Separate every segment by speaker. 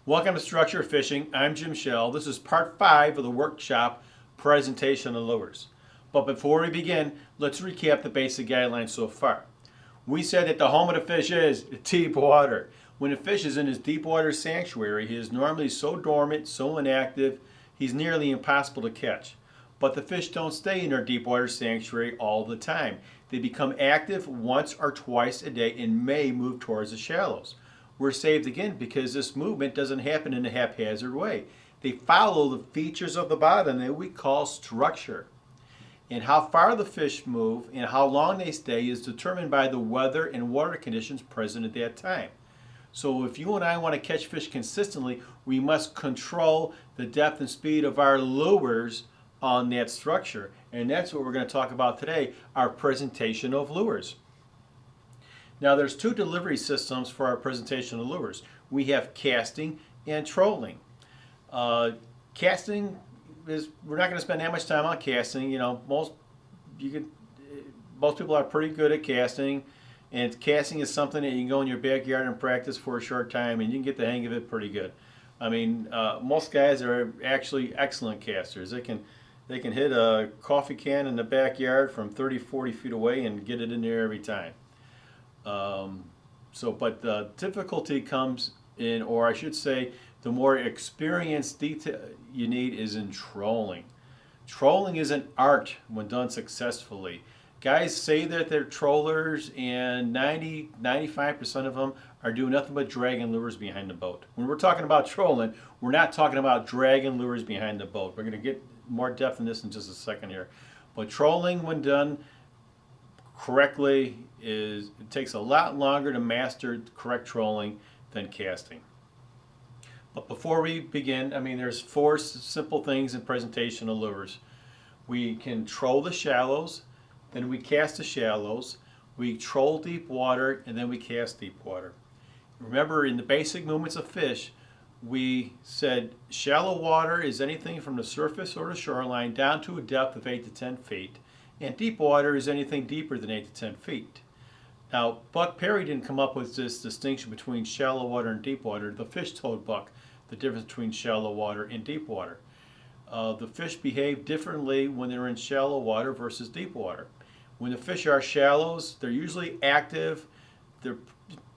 Speaker 1: Welcome to Structure Fishing. I'm Jim Shell. This is part 5 of the workshop presentation of lures. But before we begin, let's recap the basic guidelines so far. We said that the home of the fish is deep water. When a fish is in his deep water sanctuary, he is normally so dormant, so inactive, he's nearly impossible to catch. But the fish don't stay in their deep water sanctuary all the time. They become active once or twice a day and may move towards the shallows. We're saved again because this movement doesn't happen in a haphazard way. They follow the features of the bottom that we call structure. And how far the fish move and how long they stay is determined by the weather and water conditions present at that time. So if you and I want to catch fish consistently, we must control the depth and speed of our lures on that structure. And that's what we're going to talk about today, our presentation of lures. Now there's two delivery systems for our presentation of lures. We have casting and trolling. Casting is, we're not going to spend that much time on casting. You know, most people are pretty good at casting, and casting is something that you can go in your backyard and practice for a short time, and you can get the hang of it pretty good. I mean, most guys are actually excellent casters. They can hit a coffee can in the backyard from 30, 40 feet away and get it in there every time. But the difficulty comes in, or I should say, the more experienced detail you need is in trolling. Trolling is an art when done successfully. Guys say that they're trollers, and 95% of them are doing nothing but dragging lures behind the boat. When we're talking about trolling, we're not talking about dragging lures behind the boat. We're going to get more depth in this in just a second here. But trolling, when done correctly, it takes a lot longer to master correct trolling than casting. But before we begin, there's 4 simple things in presentation of lures. We can troll the shallows, then we cast the shallows, we troll deep water, and then we cast deep water. Remember, in the basic movements of fish, we said shallow water is anything from the surface or the shoreline down to a depth of 8 to 10 feet. And deep water is anything deeper than 8 to 10 feet. Now, Buck Perry didn't come up with this distinction between shallow water and deep water. The fish told Buck the difference between shallow water and deep water. The fish behave differently when they're in shallow water versus deep water. When the fish are shallows, they're usually active. They're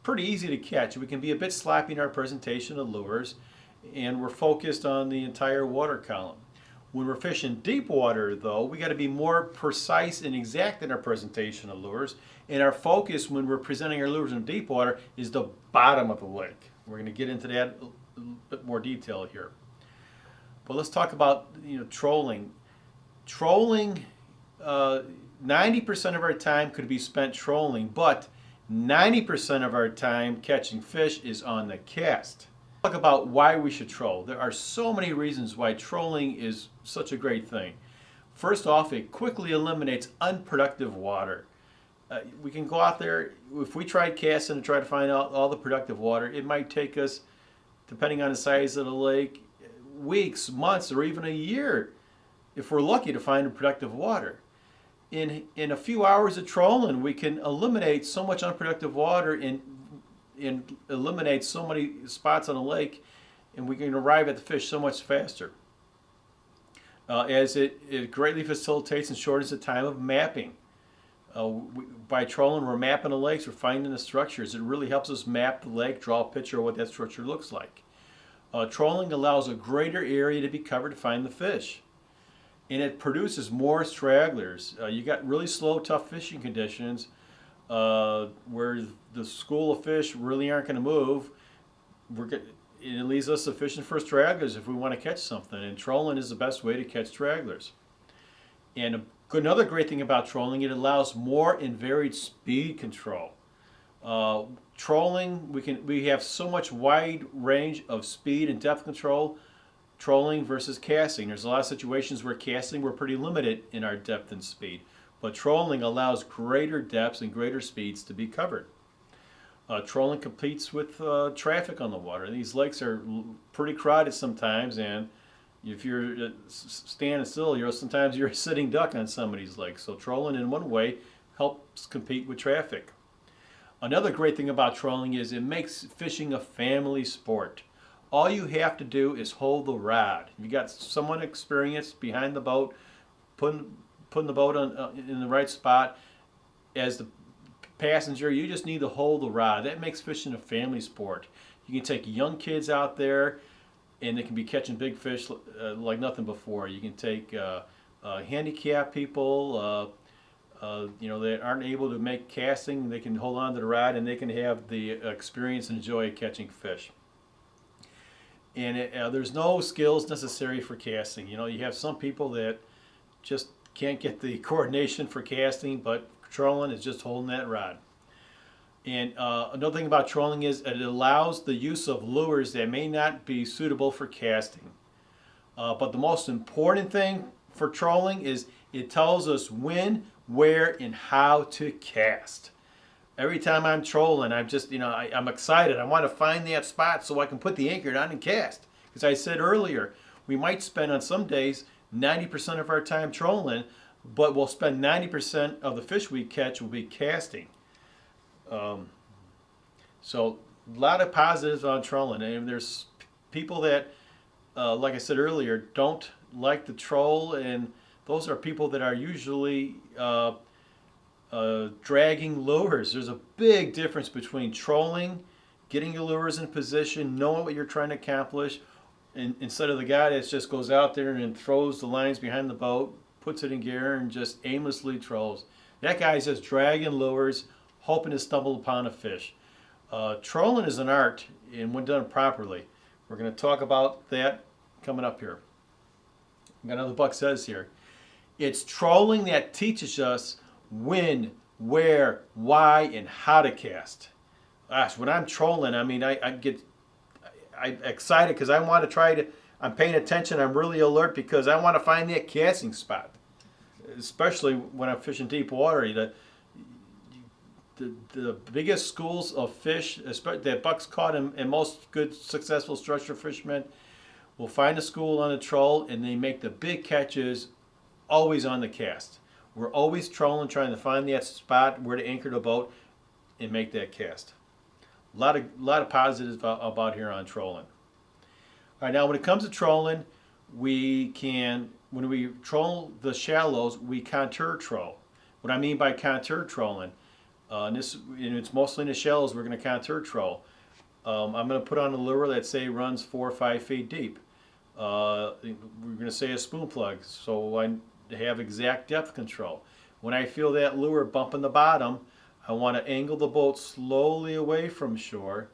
Speaker 1: pretty easy to catch. We can be a bit sloppy in our presentation of lures, and we're focused on the entire water column. When we're fishing deep water, though, we got to be more precise and exact in our presentation of lures. And our focus when we're presenting our lures in deep water is the bottom of the lake. We're going to get into that a bit more detail here. But let's talk about trolling. Trolling, 90% of our time could be spent trolling, but 90% of our time catching fish is on the cast. Talk about why we should troll. There are so many reasons why trolling is such a great thing. First off, it quickly eliminates unproductive water. We can go out there, if we tried casting and try to find out all the productive water, it might take us, depending on the size of the lake, weeks, months, or even a year, if we're lucky, to find productive water. In a few hours of trolling, we can eliminate so much unproductive water and eliminate so many spots on the lake, and we can arrive at the fish so much faster. As it greatly facilitates and shortens the time of mapping. By trolling, we're mapping the lakes, we're finding the structures. It really helps us map the lake, draw a picture of what that structure looks like. Trolling allows a greater area to be covered to find the fish. And it produces more stragglers. You got really slow, tough fishing conditions where the school of fish really aren't going to move. It leaves us sufficient for stragglers if we want to catch something. And trolling is the best way to catch stragglers. And another great thing about trolling, it allows more and varied speed control. Trolling, we have so much wide range of speed and depth control. Trolling versus casting. There's a lot of situations where casting, we're pretty limited in our depth and speed. But trolling allows greater depths and greater speeds to be covered. Trolling competes with traffic on the water. These lakes are pretty crowded sometimes, and if you're standing still, sometimes you're a sitting duck on some of these lakes. So trolling in one way helps compete with traffic. Another great thing about trolling is it makes fishing a family sport. All you have to do is hold the rod. If you got someone experienced behind the boat, putting the boat in the right spot, as the passenger, you just need to hold the rod. That makes fishing a family sport. You can take young kids out there, and they can be catching big fish like nothing before. You can take handicapped people, that aren't able to make casting. They can hold on to the rod, and they can have the experience and joy of catching fish. And there's no skills necessary for casting. You have some people that just can't get the coordination for casting, but trolling is just holding that rod. And another thing about trolling is it allows the use of lures that may not be suitable for casting. But the most important thing for trolling is it tells us when, where, and how to cast. Every time I'm trolling, I'm excited. I want to find that spot so I can put the anchor down and cast. Because I said earlier, we might spend on some days 90% of our time trolling, but we'll spend 90% of the fish we catch will be casting. So a lot of positives on trolling. And there's people that, like I said earlier, don't like to troll, and those are people that are usually dragging lures. There's a big difference between trolling, getting your lures in position, knowing what you're trying to accomplish, and instead of the guy that just goes out there and throws the lines behind the boat, puts it in gear, and just aimlessly trolls. That guy's just dragging lures, hoping to stumble upon a fish. Trolling is an art, and when done properly. We're going to talk about that coming up here. Got another Buck Says here. It's trolling that teaches us when, where, why, and how to cast. Gosh, when I'm trolling, I get excited because I want to I'm paying attention, I'm really alert because I want to find that casting spot. Especially when I'm fishing deep water. The biggest schools of fish that Buck's caught, and most good successful structure fishermen will find a school on a troll, and they make the big catches always on the cast. We're always trolling, trying to find that spot where to anchor the boat and make that cast. A lot of positives about here on trolling. All right, now when it comes to trolling, when we troll the shallows, we contour troll. What I mean by contour trolling, and it's mostly in the shallows we're going to contour troll. I'm going to put on a lure that say runs 4 or 5 feet deep. We're going to say a spoon plug, so I have exact depth control. When I feel that lure bumping the bottom, I want to angle the boat slowly away from shore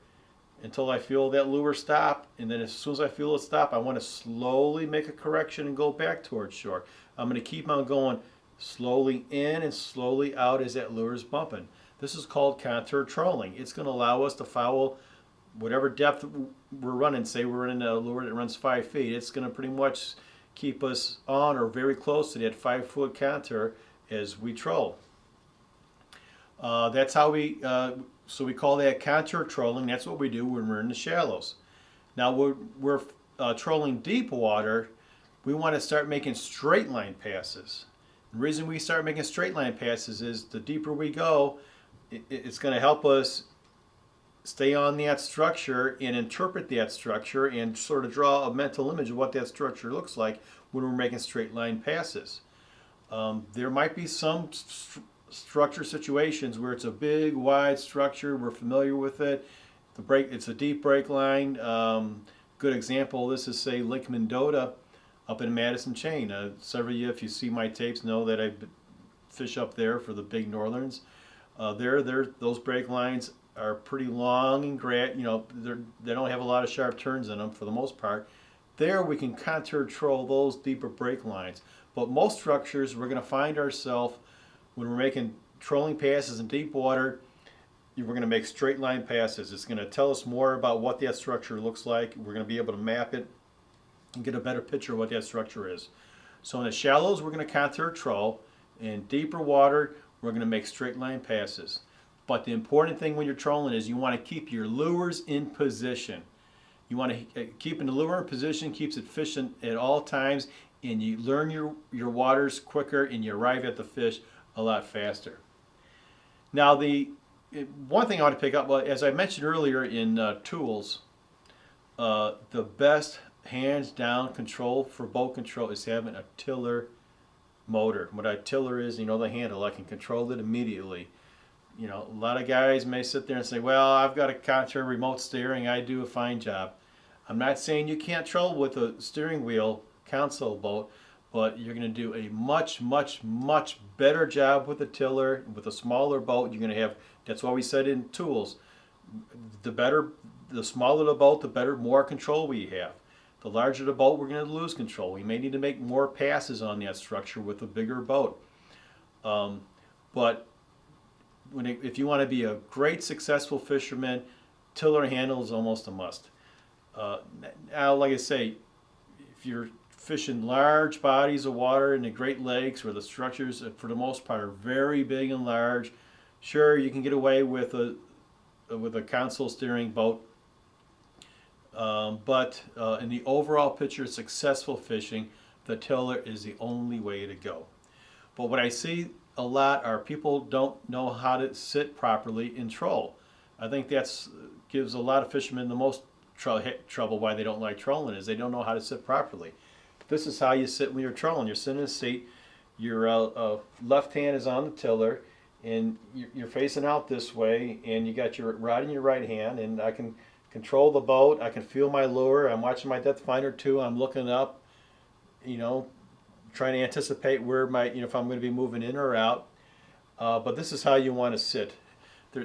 Speaker 1: until I feel that lure stop, and then as soon as I feel it stop, I want to slowly make a correction and go back towards shore. I'm going to keep on going slowly in and slowly out as that lure is bumping. This is called contour trolling. It's going to allow us to follow whatever depth we're running. Say we're running a lure that runs 5 feet. It's going to pretty much keep us on or very close to that 5-foot contour as we troll. That's how so we call that contour trolling. That's what we do when we're in the shallows. Now we're trolling deep water. We want to start making straight line passes. The reason we start making straight line passes is the deeper we go, it's going to help us stay on that structure and interpret that structure and sort of draw a mental image of what that structure looks like when we're making straight line passes. There might be some structure situations where it's a big wide structure, we're familiar with it, it's a deep break line. Good example, this is say Lake Mendota up in Madison Chain. Several of you, if you see my tapes, know that I fish up there for the big northerns. Those break lines are pretty long and they don't have a lot of sharp turns in them for the most part. There we can contour troll those deeper break lines. But most structures we're going to find ourselves when we're making trolling passes in deep water, we're going to make straight line passes. It's going to tell us more about what that structure looks like. We're going to be able to map it and get a better picture of what that structure is. So in the shallows we're going to contour troll. In deeper water we're going to make straight line passes. But the important thing when you're trolling is you want to keep your lures in position. You want to keeping the lure in position keeps it fishing at all times, and you learn your waters quicker and you arrive at the fish a lot faster. Now the one thing I want to pick up, well, as I mentioned earlier in tools, The best hands down control for boat control is having a tiller motor. What a tiller is, you know, the handle, I can control it immediately. You know, a lot of guys may sit there and say, well, I've got a contour remote steering, I do a fine job. I'm not saying you can't troll with a steering wheel console boat, but you're going to do a much, much, much better job with a tiller. With a smaller boat, you're going to have, that's why we said in tools, the better, the smaller the boat, the better, more control we have. The larger the boat, we're going to lose control. We may need to make more passes on that structure with a bigger boat. But if you want to be a great successful fisherman, tiller handle is almost a must. Now, like I say, if you're fishing large bodies of water in the Great Lakes where the structures for the most part are very big and large, sure, you can get away with a console steering boat. But in the overall picture of successful fishing, the tiller is the only way to go. But what I see a lot are people don't know how to sit properly in troll. I think that's gives a lot of fishermen the most trouble why they don't like trolling is they don't know how to sit properly. This is how you sit when you're trolling. You're sitting in a seat, your left hand is on the tiller, and you're facing out this way, and you got your rod in your right hand, and I can control the boat. I can feel my lure. I'm watching my depth finder too. I'm looking up, you know, trying to anticipate where my, you know, if I'm going to be moving in or out. But this is how you want to sit.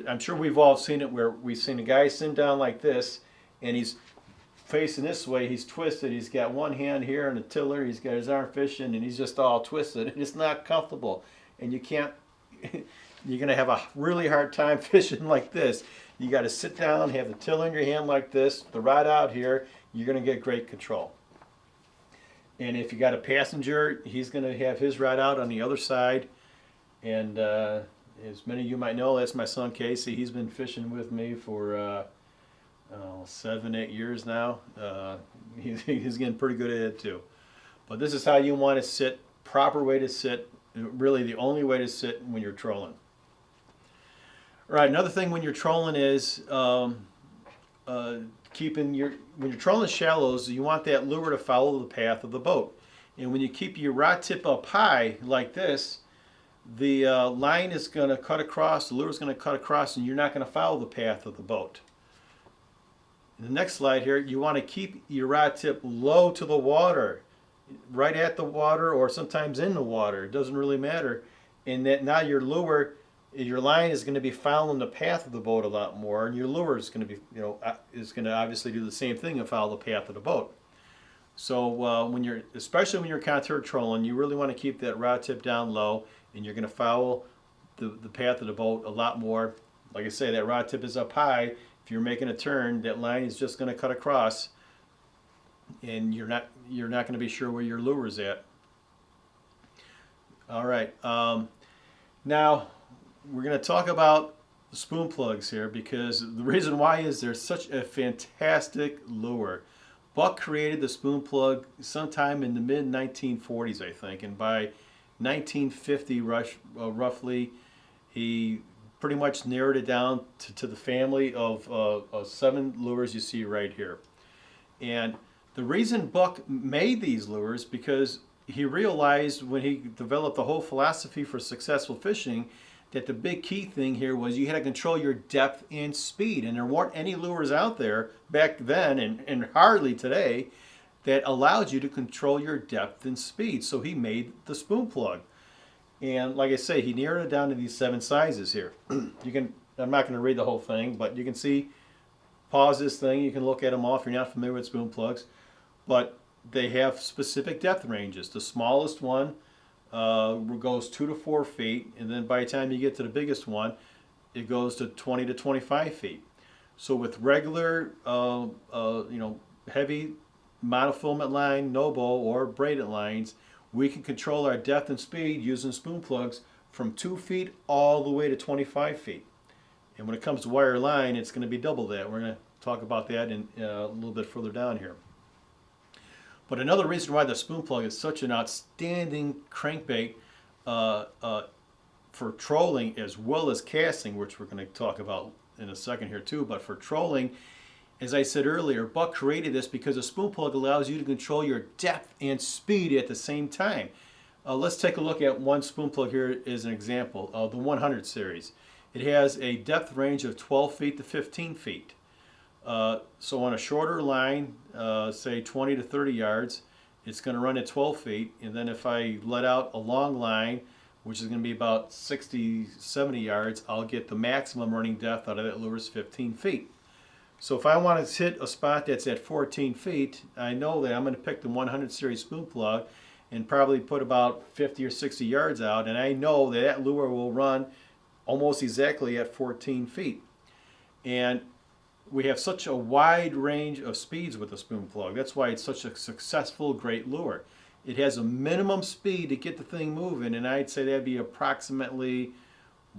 Speaker 1: I'm sure we've all seen it where we've seen a guy sitting down like this, and he's facing this way. He's twisted. He's got one hand here on the tiller. He's got his arm fishing, and he's just all twisted. And it's not comfortable, and you can't. You're going to have a really hard time fishing like this. You got to sit down, have the tiller in your hand like this, the rod out here. You're going to get great control. And if you got a passenger, he's going to have his rod out on the other side. And as many of you might know, that's my son Casey. He's been fishing with me for 7, 8 years now. He's getting pretty good at it too. But this is how you want to sit, proper way to sit, really the only way to sit when you're trolling. All right, another thing when you're trolling is keeping when you're trolling shallows, you want that lure to follow the path of the boat. And when you keep your rod tip up high like this, the line is going to cut across, the lure is going to cut across, and you're not going to follow the path of the boat. In the next slide here, you want to keep your rod tip low to the water, right at the water or sometimes in the water. It doesn't really matter. And that now your lure, your line is going to be following the path of the boat a lot more, and your lure is going to be, you know, is going to obviously do the same thing and follow the path of the boat. So when you're, especially when you're contour trolling, you really want to keep that rod tip down low, and you're going to follow the path of the boat a lot more. Like I say, that rod tip is up high. If you're making a turn, that line is just going to cut across, and you're not going to be sure where your lure is at. All right. Now we're going to talk about the spoon plugs here, because the reason why is they're such a fantastic lure. Buck created the spoon plug sometime in the mid-1940s, I think, and by 1950 roughly, he pretty much narrowed it down to the family of 7 lures you see right here. And the reason Buck made these lures, because he realized when he developed the whole philosophy for successful fishing, that the big key thing here was you had to control your depth and speed. And there weren't any lures out there back then, and hardly today, that allowed you to control your depth and speed. So he made the spoon plug. And like I say, he narrowed it down to these 7 sizes here. You can, I'm not going to read the whole thing, but you can see, pause this thing, you can look at them all if you're not familiar with spoon plugs. But they have specific depth ranges. The smallest one goes 2 to 4 feet, and then by the time you get to the biggest one, it goes to 20 to 25 feet. So with regular, heavy monofilament line, no bow, or braided lines, we can control our depth and speed using spoon plugs from 2 feet all the way to 25 feet. And when it comes to wire line, it's going to be double that. We're going to talk about that in a little bit further down here. But another reason why the spoon plug is such an outstanding crankbait for trolling as well as casting, which we're going to talk about in a second here too, but for trolling, As I said earlier, Buck created this because a spoon plug allows you to control your depth and speed at the same time. Let's take a look at one spoon plug here as an example, the 100 series. It has a depth range of 12 feet to 15 feet. So on a shorter line, say 20 to 30 yards, it's going to run at 12 feet. And then if I let out a long line, which is going to be about 60, 70 yards, I'll get the maximum running depth out of that lure is 15 feet. So if I want to hit a spot that's at 14 feet, I know that I'm going to pick the 100 series spoon plug and probably put about 50 or 60 yards out, and I know that that lure will run almost exactly at 14 feet. And we have such a wide range of speeds with the spoon plug. That's why it's such a successful, great lure. It has a minimum speed to get the thing moving, and I'd say that'd be approximately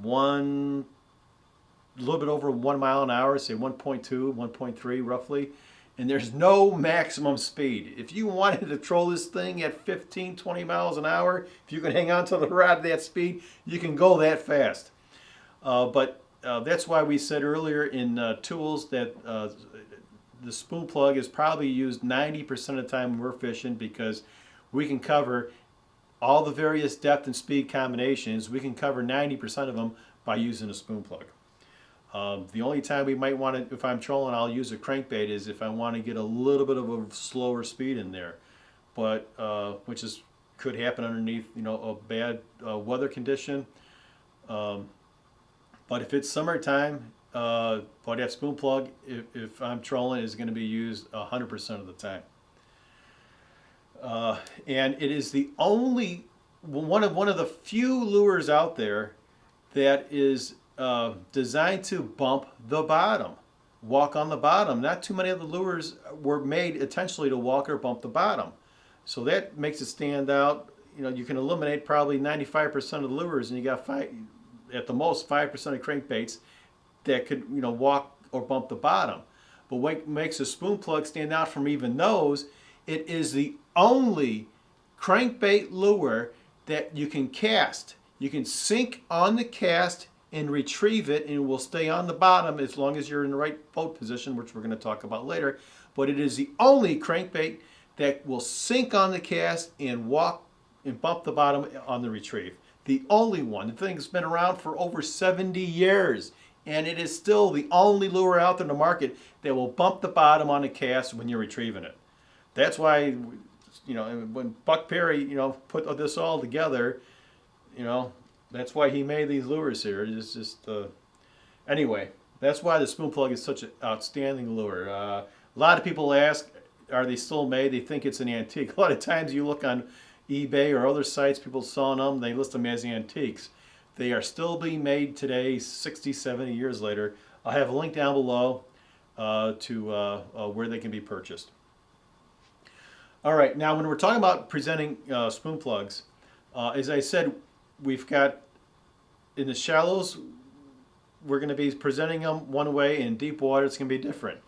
Speaker 1: a little bit over 1 mile an hour, say 1.2, 1.3 roughly. And there's no maximum speed. If you wanted to control this thing at 15, 20 miles an hour, if you can hang on to the rod at that speed, you can go that fast. But that's why we said earlier in tools that the spoon plug is probably used 90% of the time when we're fishing, because we can cover all the various depth and speed combinations. We can cover 90% of them by using a spoon plug. The only time we might want to, if I'm trolling, I'll use a crankbait is if I want to get a little bit of a slower speed in there, but which could happen underneath a bad weather condition. But if it's summertime, but that spoon plug, if I'm trolling, is going to be used 100% of the time. And it is the only one of the few lures out there that is designed to bump the bottom, walk on the bottom. Not too many of the lures were made intentionally to walk or bump the bottom. So that makes it stand out. You can eliminate probably 95% of the lures, and you got at the most 5% of crankbaits that could walk or bump the bottom. But what makes a spoon plug stand out from even those, it is the only crankbait lure that you can cast. You can sink on the cast and retrieve it, and it will stay on the bottom as long as you're in the right boat position, which we're going to talk about later. But it is the only crankbait that will sink on the cast and walk and bump the bottom on the retrieve. The only one. The thing's been around for over 70 years, and it is still the only lure out there in the market that will bump the bottom on the cast when you're retrieving it. That's why, when Buck Perry, put this all together, that's why he made these lures here. It's just, anyway, that's why the spoon plug is such an outstanding lure. A lot of people ask, are they still made? They think it's an antique. A lot of times you look on eBay or other sites, people selling them, they list them as antiques. They are still being made today, 60, 70 years later. I'll have a link down below to where they can be purchased. All right, now when we're talking about presenting spoon plugs, as I said, we've got in the shallows, we're going to be presenting them one way. In deep water, it's going to be different.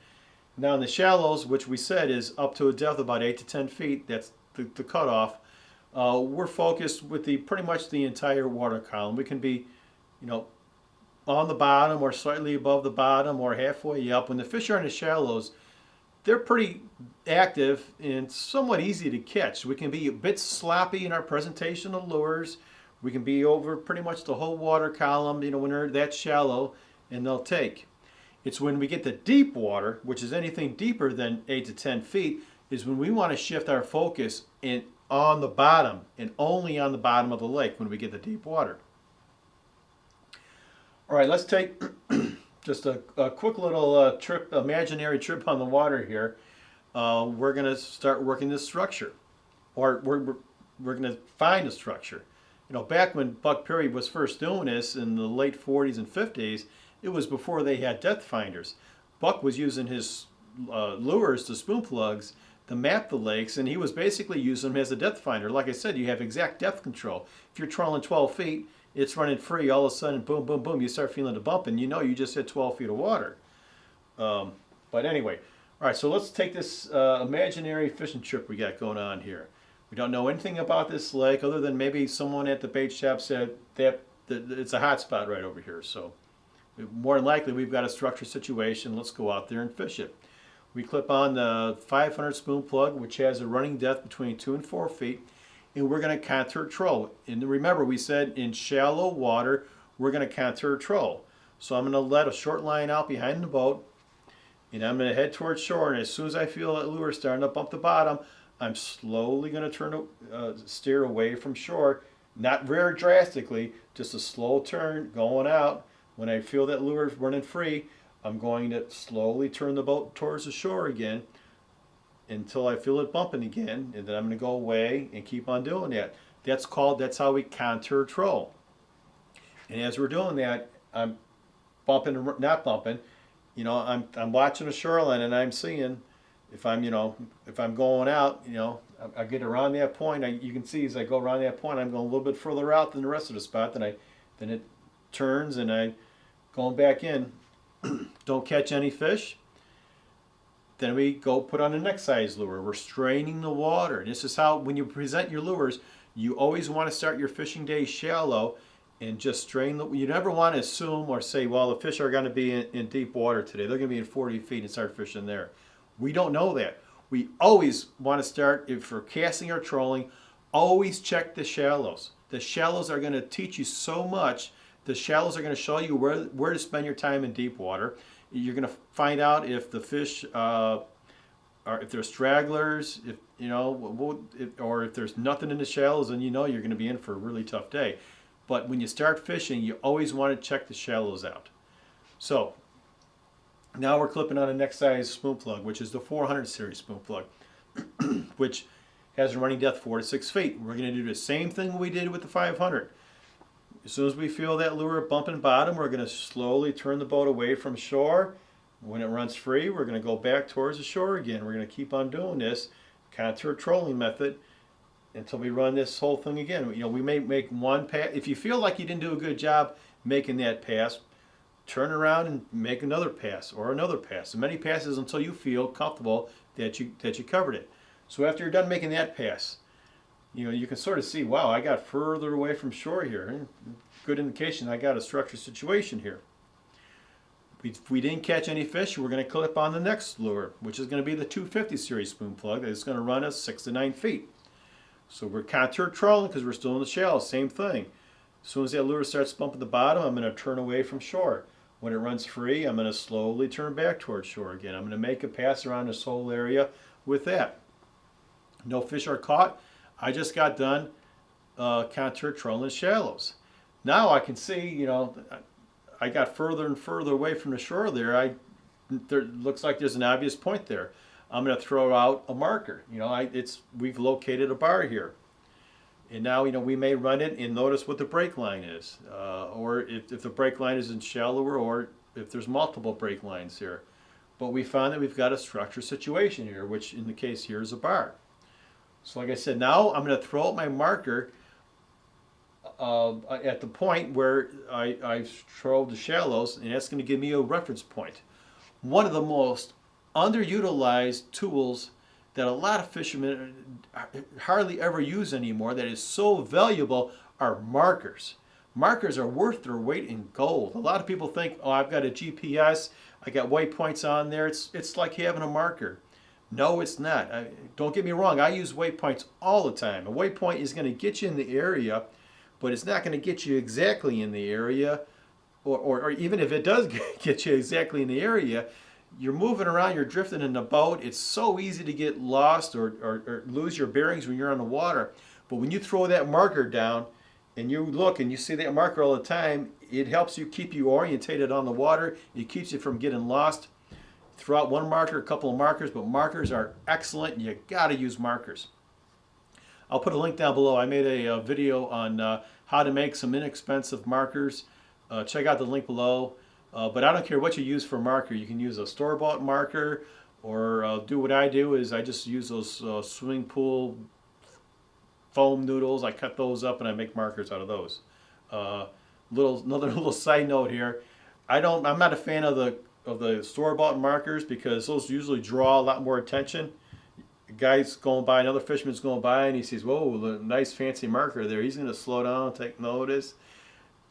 Speaker 1: Now in the shallows, which we said is up to a depth of about 8 to 10 feet, that's the cutoff, we're focused with pretty much the entire water column. We can be, on the bottom or slightly above the bottom or halfway up. When the fish are in the shallows, they're pretty active and somewhat easy to catch. We can be a bit sloppy in our presentation of lures. We can be over pretty much the whole water column, when they're that shallow, and they'll take. It's when we get to deep water, which is anything deeper than 8 to 10 feet, is when we want to shift our focus on the bottom and only on the bottom of the lake when we get to deep water. All right, let's take just a quick little imaginary trip on the water here. We're going to start working this structure, or we're going to find a structure. Back when Buck Perry was first doing this in the late 40s and 50s, it was before they had depth finders. Buck was using his lures, the spoon plugs, to map the lakes, and he was basically using them as a depth finder. Like I said, you have exact depth control. If you're trolling 12 feet, it's running free. All of a sudden, boom, boom, boom, you start feeling the bump, and you just hit 12 feet of water. But anyway, all right, so let's take this imaginary fishing trip we got going on here. We don't know anything about this lake other than maybe someone at the bait shop said that it's a hot spot right over here. So more than likely we've got a structured situation. Let's go out there and fish it. We clip on the 500 spoon plug, which has a running depth between 2 and 4 feet, and we're going to contour troll. And remember, we said in shallow water, we're going to contour troll. So I'm going to let a short line out behind the boat, and I'm going to head towards shore. And as soon as I feel that lure starting to bump the bottom, I'm slowly going to steer away from shore. Not very drastically, just a slow turn going out. When I feel that lure is running free, I'm going to slowly turn the boat towards the shore again until I feel it bumping again, and then I'm going to go away and keep on doing that. That's how we contour troll. And as we're doing that, I'm bumping, not bumping, I'm watching the shoreline, and I'm seeing if I'm going out, I get around that point. You can see as I go around that point, I'm going a little bit further out than the rest of the spot. Then it turns, and I'm going back in. Don't catch any fish. Then we go put on the next size lure. We're straining the water. This is how, when you present your lures, you always want to start your fishing day shallow and just strain the. You never want to assume or say, well, the fish are going to be in deep water today. They're going to be in 40 feet and start fishing there. We don't know that. We always want to start, if we're casting or trolling, always check the shallows. The shallows are going to teach you so much. The shallows are going to show you where to spend your time in deep water. You're going to find out if the fish if there's stragglers, or if there's nothing in the shallows, then you're going to be in for a really tough day. But when you start fishing, you always want to check the shallows out. So now we're clipping on the next size spoon plug, which is the 400 series spoon plug, which has a running depth 4 to 6 feet. We're going to do the same thing we did with the 500. As soon as we feel that lure bumping bottom, we're going to slowly turn the boat away from shore. When it runs free, we're going to go back towards the shore again. We're going to keep on doing this contour trolling method until we run this whole thing again. We may make one pass. If you feel like you didn't do a good job making that pass, turn around and make another pass or another pass. As many passes until you feel comfortable that you covered it. So after you're done making that pass, you can sort of see, wow, I got further away from shore here. Good indication I got a structured situation here. If we didn't catch any fish, we're going to clip on the next lure, which is going to be the 250 series spoon plug. That is going to run us 6 to 9 feet. So we're contour trolling because we're still in the shallow. Same thing. As soon as that lure starts bumping the bottom, I'm going to turn away from shore. When it runs free, I'm going to slowly turn back towards shore again. I'm going to make a pass around this whole area with that. No fish are caught. I just got done contour trolling shallows. Now I can see, I got further and further away from the shore there. There looks like there's an obvious point there. I'm going to throw out a marker. We've located a bar here. And now, we may run it and notice what the break line is. Or if the break line is in shallower, or if there's multiple break lines here. But we found that we've got a structured situation here, which in the case here is a bar. So like I said, now I'm going to throw out my marker at the point where I've trolled the shallows, and that's going to give me a reference point. One of the most underutilized tools that a lot of fishermen hardly ever use anymore, that is so valuable, are markers. Markers are worth their weight in gold. A lot of people think, oh, I've got a GPS, I got waypoints on there, it's like having a marker. No, it's not. Don't get me wrong, I use waypoints all the time. A waypoint is going to get you in the area, but it's not going to get you exactly in the area, or even if it does get you exactly in the area, you're moving around, you're drifting in the boat. It's so easy to get lost or lose your bearings when you're on the water. But when you throw that marker down and you look and you see that marker all the time, it helps you keep you orientated on the water. It keeps you from getting lost. Throw out one marker, a couple of markers, but markers are excellent. You got to use markers. I'll put a link down below. I made a video on how to make some inexpensive markers. Check out the link below. But I don't care what you use for a marker. You can use a store-bought marker, or do what I do is I just use those swimming pool foam noodles. I cut those up and I make markers out of those. Another little side note here. I'm not a fan of the store-bought markers because those usually draw a lot more attention. A guy's going by, another fisherman's going by, and he sees, whoa, the nice fancy marker there. He's going to slow down, take notice.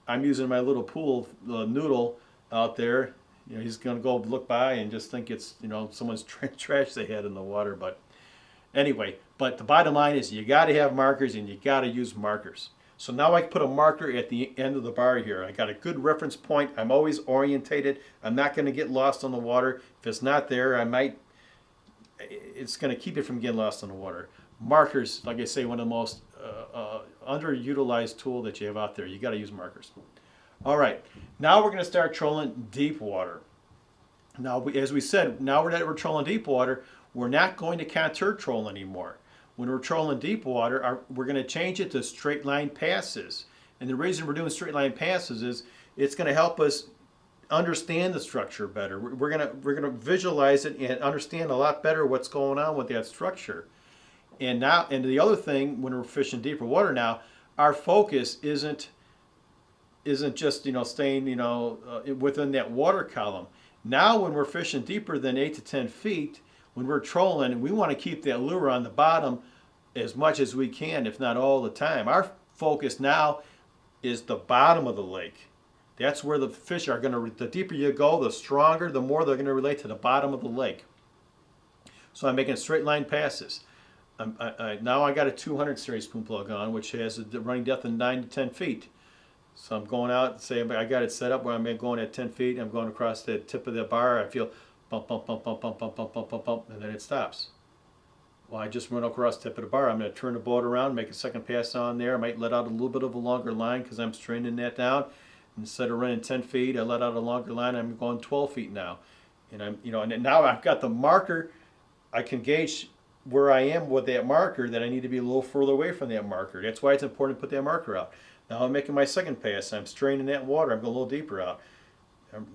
Speaker 1: I'm using my little pool noodle out there, You know, he's going to go look by and just think it's, you know, someone's trash they had in the water. But anyway, but the bottom line is you got to have markers and you got to use markers. So now I can put a marker at the end of the bar here. I got a good reference point. I'm always orientated. I'm not going to get lost on the water. If it's not there, it's going to keep it from getting lost on the water. Markers, like I say, one of the most underutilized tool that you have out there. You got to use markers. All right, now we're going to start trolling deep water. Now, as we said, now that we're trolling deep water, we're not going to contour troll anymore. When we're trolling deep water, we're going to change it to straight line passes. And the reason we're doing straight line passes is it's going to help us understand the structure better. We're going to visualize it and understand a lot better what's going on with that structure. And the other thing, when we're fishing deeper water now, our focus isn't just, you know, staying, you know, within that water column. Now when we're fishing deeper than 8 to 10 feet, when we're trolling, we want to keep that lure on the bottom as much as we can, if not all the time. Our focus now is the bottom of the lake. That's where the fish are going to, the deeper you go, the stronger, the more they're going to relate to the bottom of the lake. So I'm making straight line passes. Now I got a 200 series spoon plug on, which has a running depth of 9 to 10 feet. So I'm going out, say I got it set up where I'm going at 10 feet, I'm going across the tip of the bar, I feel bump, bump, bump, bump, bump, bump, bump, bump, bump, bump, and then it stops. Well, I just run across the tip of the bar. I'm going to turn the boat around, make a second pass on there. I might let out a little bit of a longer line because I'm straining that down. Instead of running 10 feet, I let out a longer line. I'm going 12 feet now. And and now I've got the marker. I can gauge where I am with that marker, that I need to be a little further away from that marker. That's why it's important to put that marker out. Now I'm making my second pass. I'm straining that water. I'm going a little deeper out.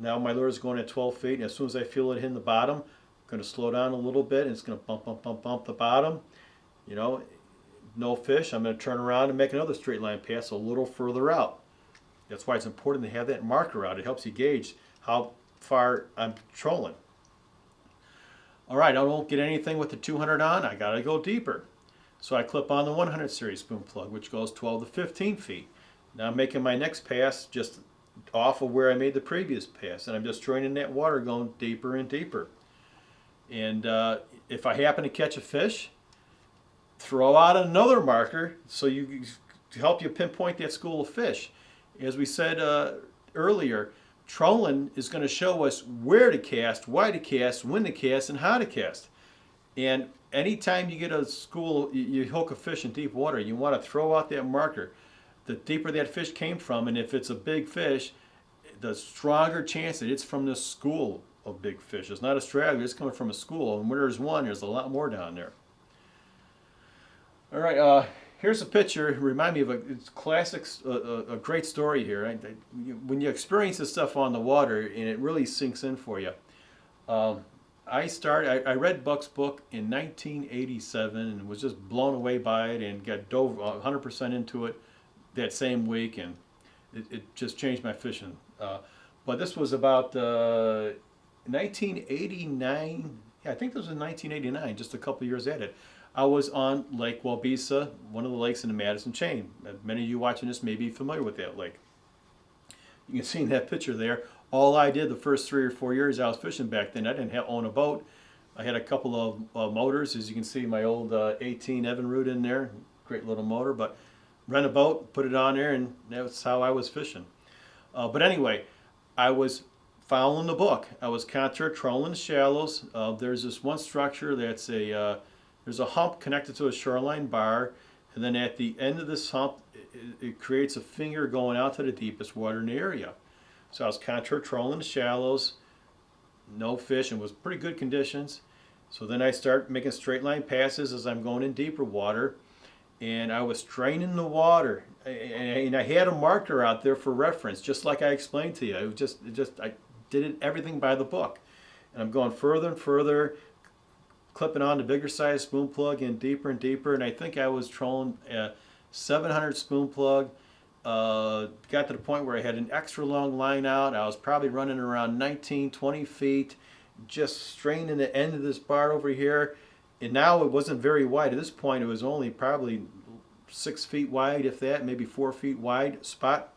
Speaker 1: Now my lure is going at 12 feet, and as soon as I feel it hitting the bottom, I'm going to slow down a little bit, and it's going to bump, bump, bump, bump the bottom. You know, no fish. I'm going to turn around and make another straight line pass a little further out. That's why it's important to have that marker out. It helps you gauge how far I'm trolling. All right, I don't get anything with the 200 on. I got to go deeper. So I clip on the 100 series spoon plug, which goes 12 to 15 feet. Now I'm making my next pass just off of where I made the previous pass, and I'm just draining that water, going deeper and deeper. And if I happen to catch a fish, throw out another marker so to help you pinpoint that school of fish. As we said earlier, trolling is going to show us where to cast, why to cast, when to cast, and how to cast. And anytime you get a school, you hook a fish in deep water, you want to throw out that marker. The deeper that fish came from, and if it's a big fish, the stronger chance that it's from the school of big fish. It's not a straggler, it's coming from a school. And where there's one, there's a lot more down there. All right, here's a picture. Remind me of a classic, a great story here. When you experience this stuff on the water, and it really sinks in for you. I read Buck's book in 1987 and was just blown away by it and got dove 100% into it that same week, and it just changed my fishing. But this was about 1989. Yeah, I think this was in 1989, just a couple years at it. I was on Lake Waubesa, one of the lakes in the Madison chain. Many of you watching this may be familiar with that lake. You can see in that picture there, all I did the first 3 or 4 years I was fishing back then, I didn't own a boat. I had a couple of motors, as you can see my old 18 Evinrude in there, great little motor, but rent a boat, put it on there, and that's how I was fishing. But anyway, I was following the book. I was contour trolling the shallows. There's this one structure that's there's a hump connected to a shoreline bar, and then at the end of this hump, it creates a finger going out to the deepest water in the area. So I was contour trolling the shallows, no fish, and was pretty good conditions. So then I start making straight line passes as I'm going in deeper water, and I was straining the water, and I had a marker out there for reference, just like I explained to you. It was just I did everything by the book, and I'm going further and further, clipping on the bigger size spoon plug in deeper and deeper, and I think I was trolling a 700 spoon plug. Got to the point where I had an extra long line out. I was probably running around 19, 20 feet, just straining the end of this bar over here. And now it wasn't very wide. At this point, it was only probably 6 feet wide, if that, maybe 4 feet wide spot.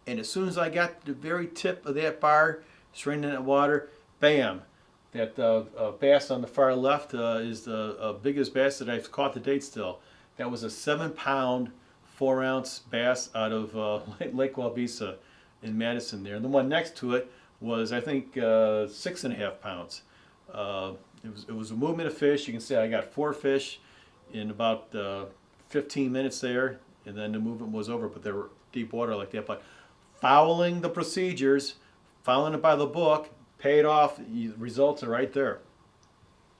Speaker 1: And as soon as I got to the very tip of that bar, straining that water, bam. That bass on the far left is the biggest bass that I've caught to date still. That was a 7-pound, 4-ounce bass out of Lake Wabisa in Madison there. And the one next to it was, I think, 6.5 pounds. It was a movement of fish. You can see I got 4 fish in about 15 minutes there, and then the movement was over, but they were deep water like that. But following the procedures, following it by the book, paid off. The results are right there.